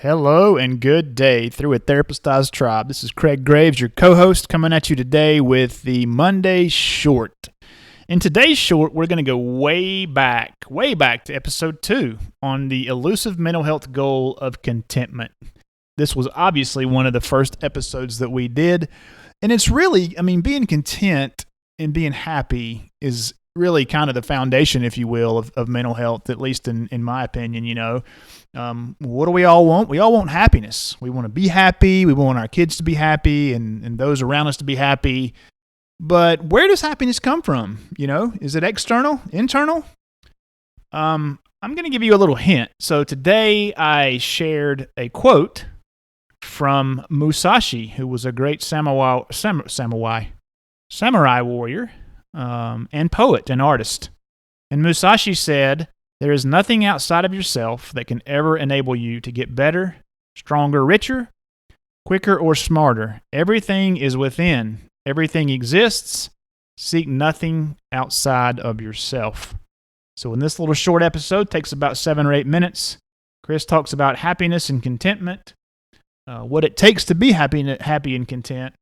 Hello and good day through a Therapistized Tribe. This is Craig Graves, your co-host, coming at you today with the Monday Short. In today's short, we're going to go way back to episode 2 on the elusive mental health goal of contentment. This was obviously one of the first episodes that we did, and it's really, being content and being happy is really kind of the foundation, if you will, of mental health, at least in my opinion. What do we all want? We all want happiness. We want to be happy. We want our kids to be happy and those around us to be happy. But where does happiness come from? Is it external, internal? I'm going to give you a little hint. So today I shared a quote from Musashi, who was a great samurai warrior and poet and artist. And Musashi said, "There is nothing outside of yourself that can ever enable you to get better, stronger, richer, quicker, or smarter. Everything is within. Everything exists. Seek nothing outside of yourself." So in this little short episode, takes about 7 or 8 minutes, Chris talks about happiness and contentment, what it takes to be happy and content,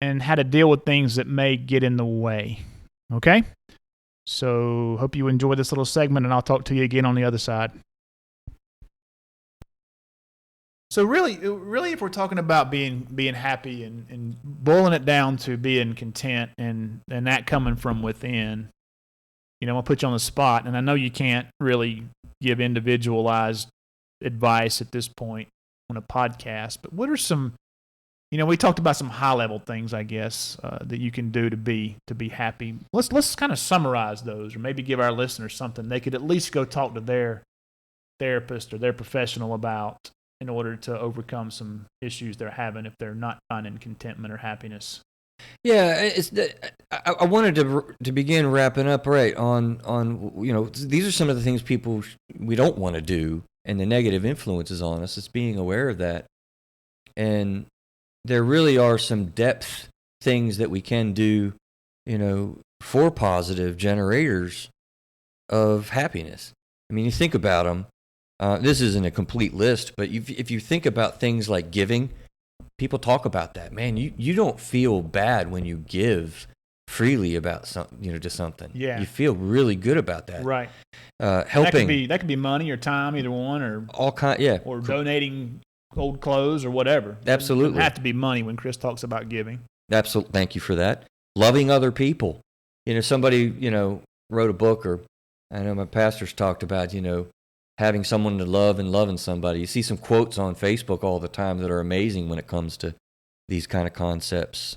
and how to deal with things that may get in the way. Okay? So hope you enjoy this little segment, and I'll talk to you again on the other side. So really, if we're talking about being happy and boiling it down to being content and that coming from within, I'll put you on the spot, and I know you can't really give individualized advice at this point on a podcast, but what are some, we talked about some high-level things, I guess, that you can do to be happy. Let's kind of summarize those, or maybe give our listeners something they could at least go talk to their therapist or their professional about in order to overcome some issues they're having if they're not finding contentment or happiness. Yeah, I wanted to begin wrapping up right on these are some of the things we don't want to do, and the negative influences on us. It's being aware of that, and there really are some depth things that we can do, for positive generators of happiness. You think about them. This isn't a complete list, but if you think about things like giving, people talk about that. Man, you don't feel bad when you give freely about something, to something. Yeah. You feel really good about that. Right. Helping. That could be money or time, either one, or all kind. Yeah. Or donating old clothes or whatever. Absolutely. It doesn't have to be money when Chris talks about giving. Absolutely. Thank you for that. Loving other people. Somebody, wrote a book, or I know my pastors talked about, having someone to love and loving somebody. You see some quotes on Facebook all the time that are amazing when it comes to these kind of concepts.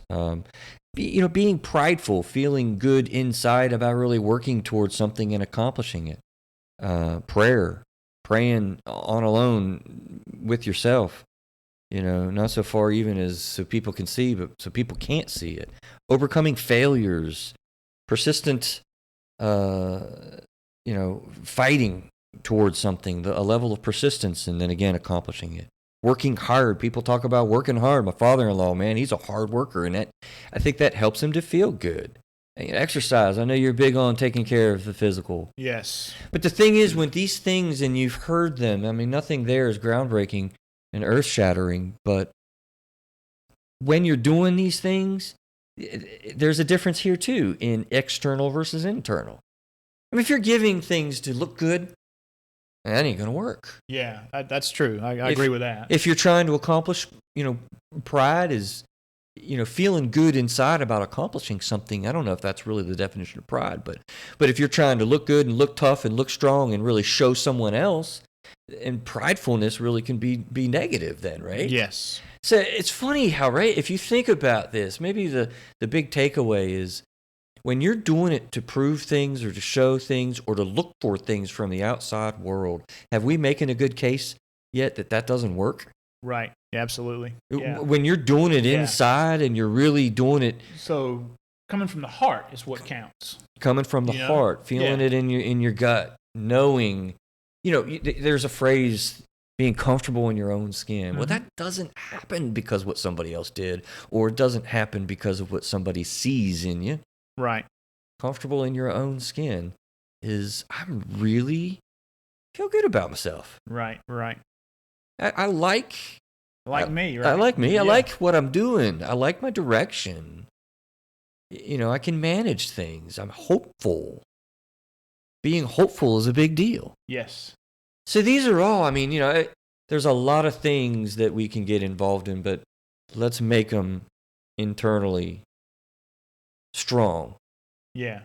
Being prideful, feeling good inside about really working towards something and accomplishing it. Praying on alone with yourself. Not so far even as so people can see, but so people can't see it. Overcoming failures, persistent, fighting towards something, a level of persistence, and then again accomplishing it. Working hard. People talk about working hard. My father-in-law, man, he's a hard worker, and I think that helps him to feel good. Exercise. I know you're big on taking care of the physical. Yes. But the thing is, when these things, and you've heard them, nothing there is groundbreaking and earth-shattering, but when you're doing these things, there's a difference here too in external versus internal. If you're giving things to look good, that ain't going to work. Yeah, that's true. I agree with that. If you're trying to accomplish, pride is, feeling good inside about accomplishing something. I don't know if that's really the definition of pride, but if you're trying to look good and look tough and look strong and really show someone else, and pridefulness really can be negative then, right? Yes. So it's funny how, right, if you think about this, maybe the big takeaway is, when you're doing it to prove things or to show things or to look for things from the outside world, have we making a good case yet that doesn't work? Right. Yeah, absolutely. Yeah. When you're doing it inside and you're really doing it. So coming from the heart is what counts. Coming from the heart, feeling it in your gut, knowing, there's a phrase, being comfortable in your own skin. Mm-hmm. Well, that doesn't happen because what somebody else did, or it doesn't happen because of what somebody sees in you. Right. Comfortable in your own skin is, I'm really feel good about myself. Right. I like me, right? I like me. I Yeah. like what I'm doing. I like my direction. I can manage things. I'm hopeful. Being hopeful is a big deal. Yes. So these are all, there's a lot of things that we can get involved in, but let's make them internally strong. Yeah.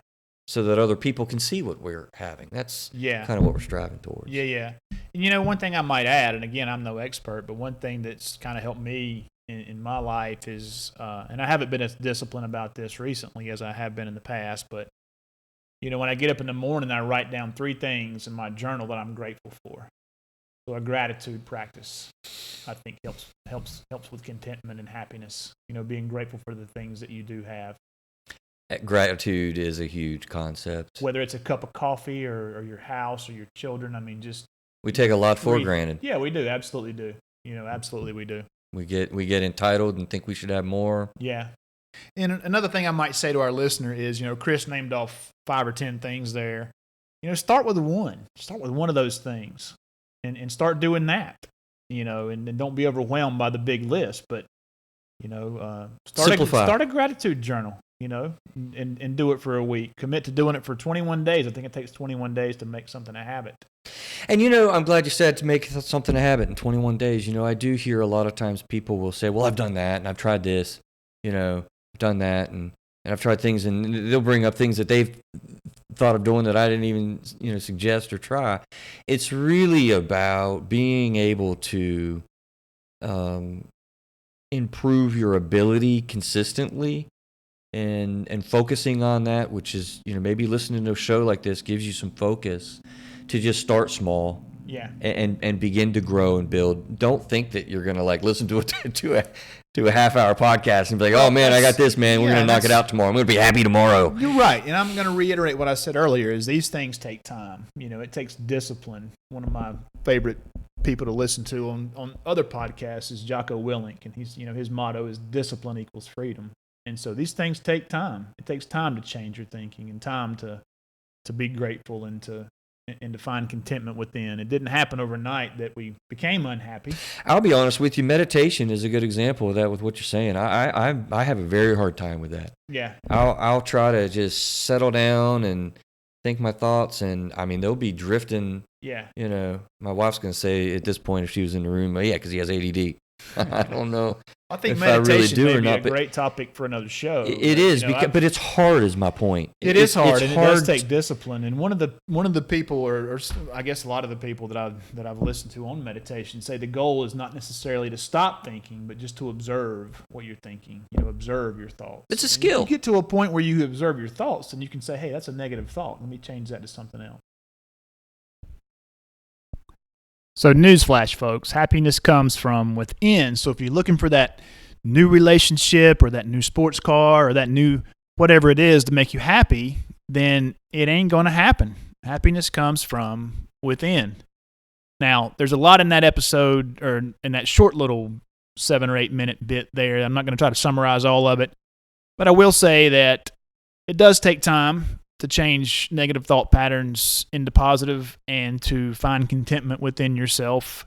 So that other people can see what we're having. That's kind of what we're striving towards. Yeah. And one thing I might add, and again, I'm no expert, but one thing that's kind of helped me in my life is, and I haven't been as disciplined about this recently as I have been in the past, but when I get up in the morning, I write down 3 things in my journal that I'm grateful for. So a gratitude practice, I think, helps with contentment and happiness. Being grateful for the things that you do have. Gratitude is a huge concept. Whether it's a cup of coffee or your house or your children, we take a lot for granted. Yeah, we do. Absolutely do. Absolutely we do. We get entitled and think we should have more. Yeah. And another thing I might say to our listener is, Chris named off 5 or 10 things there. Start with one. Start with one of those things and start doing that, and don't be overwhelmed by the big list. But, start a gratitude journal, and do it for a week. Commit to doing it for 21 days. I think it takes 21 days to make something a habit. And, I'm glad you said to make something a habit in 21 days. I do hear a lot of times people will say, well, I've done that and I've tried this, I've done that and I've tried things, and they'll bring up things that they've thought of doing that I didn't even, suggest or try. It's really about being able to improve your ability consistently and focusing on that, which is, maybe listening to a show like this gives you some focus to just start small. Yeah. And begin to grow and build. Don't think that you're gonna listen to a half-hour podcast and be like, oh man, I got this, man. We're gonna knock it out tomorrow. I'm gonna be happy tomorrow. You're right, and I'm gonna reiterate what I said earlier: is these things take time. It takes discipline. One of my favorite people to listen to on other podcasts is Jocko Willink, and he's his motto is discipline equals freedom. And so these things take time. It takes time to change your thinking and time to be grateful and to find contentment within. It didn't happen overnight that we became unhappy. I'll be honest with you. Meditation is a good example of that with what you're saying. I have a very hard time with that. Yeah. I'll try to just settle down and think my thoughts, and they'll be drifting. Yeah. My wife's going to say at this point, if she was in the room, yeah, because he has ADD. I don't know. I think if meditation I really do may or be not, a great topic for another show. It is, but it's hard. Is my point. It is hard, and it does take discipline. And one of the people, or I guess a lot of the people that I've listened to on meditation, say the goal is not necessarily to stop thinking, but just to observe what you're thinking. Observe your thoughts. It's a skill. If you get to a point where you observe your thoughts, then you can say, "Hey, that's a negative thought. Let me change that to something else." So newsflash, folks, happiness comes from within. So if you're looking for that new relationship or that new sports car or that new whatever it is to make you happy, then it ain't going to happen. Happiness comes from within. Now, there's a lot in that episode or in that short little 7 or 8 minute bit there. I'm not going to try to summarize all of it, but I will say that it does take time to change negative thought patterns into positive and to find contentment within yourself.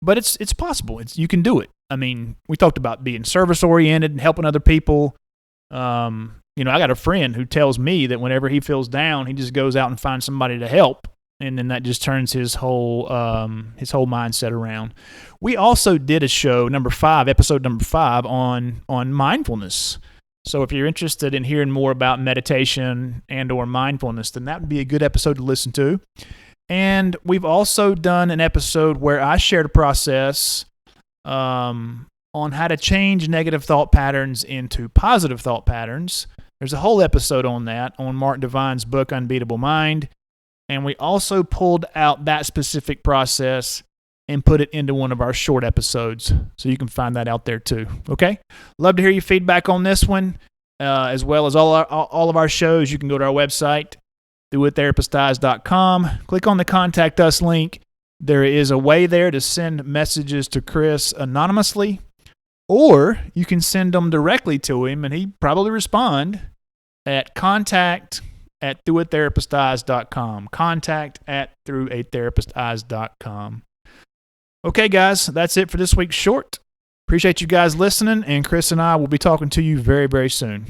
But it's possible. You can do it. We talked about being service-oriented and helping other people. I got a friend who tells me that whenever he feels down, he just goes out and finds somebody to help, and then that just turns his whole mindset around. We also did a show, episode number 5, on mindfulness. So if you're interested in hearing more about meditation and or mindfulness, then that would be a good episode to listen to. And we've also done an episode where I shared a process on how to change negative thought patterns into positive thought patterns. There's a whole episode on that, on Mark Divine's book, Unbeatable Mind. And we also pulled out that specific process and put it into one of our short episodes. So you can find that out there too. Okay? Love to hear your feedback on this one, as well as all of our shows. You can go to our website, doittherapisteyes.com. Click on the Contact Us link. There is a way there to send messages to Chris anonymously, or you can send them directly to him, and he'd probably respond at contact@throughatherapisteyes.com. Contact@throughatherapisteyes.com. Okay, guys, that's it for this week's short. Appreciate you guys listening, and Chris and I will be talking to you very, very soon.